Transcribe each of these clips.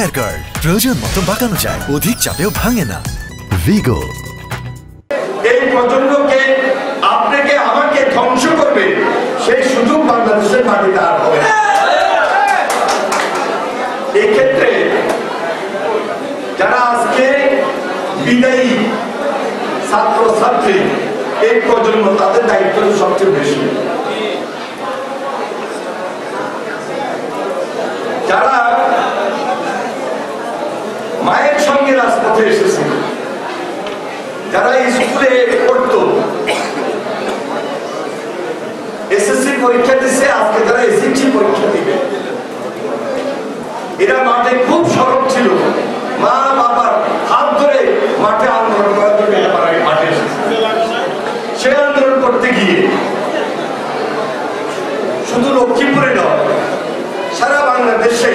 Hair card প্রয়োজন মতো বাঁকানো যায়, অধিক চাপেও ভাঙে না। ভিগো। এই প্রজন্মকে আপনাকে আমাকে ধ্বংস করবে সেই সুযোগ বাংলাদেশের মাটিতে আর হবে না। এক্ষেত্রে যারা আজকে বিদায়ী ছাত্র ছাত্রী এই প্রজন্ম, তাদের দায়িত্ব সবচেয়ে বেশি। যারা মায়ের সঙ্গে রাজপথে এসেছিল, যারা স্কুলে পড়তো, এসএসসি পরীক্ষা দিচ্ছে, আজকে তারা এসএসসি পরীক্ষা দিবে, এরা মাঠে খুব সরব ছিল, মা বাবার হাত ধরে মাঠে আন্দোলন করার জন্য মাঠে এসেছে। সে আন্দোলন করতে গিয়ে শুধু লক্ষ্মীপুরে নয়, সারা বাংলাদেশে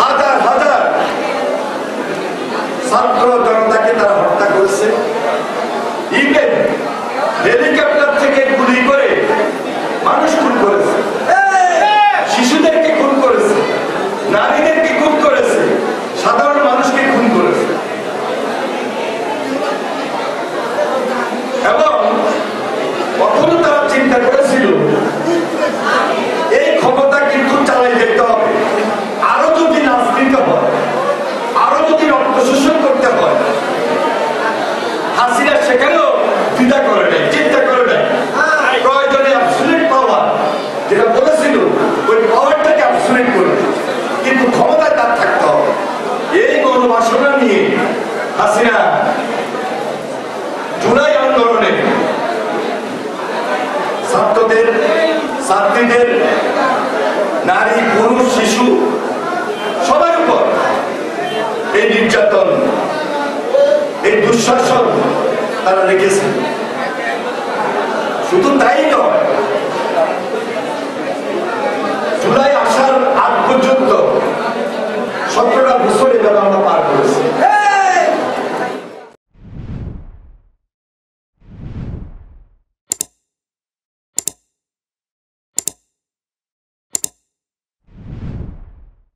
হাজার হাজার ছাত্র জনতাকে তারা হত্যা করেছে। ইভেন হেলিকপ্টার থেকে গুলি করে মানুষ খুন করেছে, শিশুদেরকে খুন করেছে, নারীদেরকে খুন করেছে, সাধারণ মানুষকে খুন করেছে। এবং কখনো তারা চিন্তা করেছিল এই ক্ষমতা কিন্তু চালাই যেতে হবে, আরো যদি রাজনীতি হয়, আরো যদি রক্ত শোষণ করতে হয়। হাসিনা সেখানেও দ্বিধা করে নেয়, চিন্তা করে নেয়, প্রয়োজনে অ্যাবসলিউট পাওয়ার যেটা বলেছিল ওই পাওয়ারটাকে অ্যাবসলিউট করবে, কিন্তু ক্ষমতায় তার থাকতে হবে। এই গণবাসনা নিয়ে হাসিনা জুলাই আন্দোলনে ছাত্রদের, ছাত্রীদের,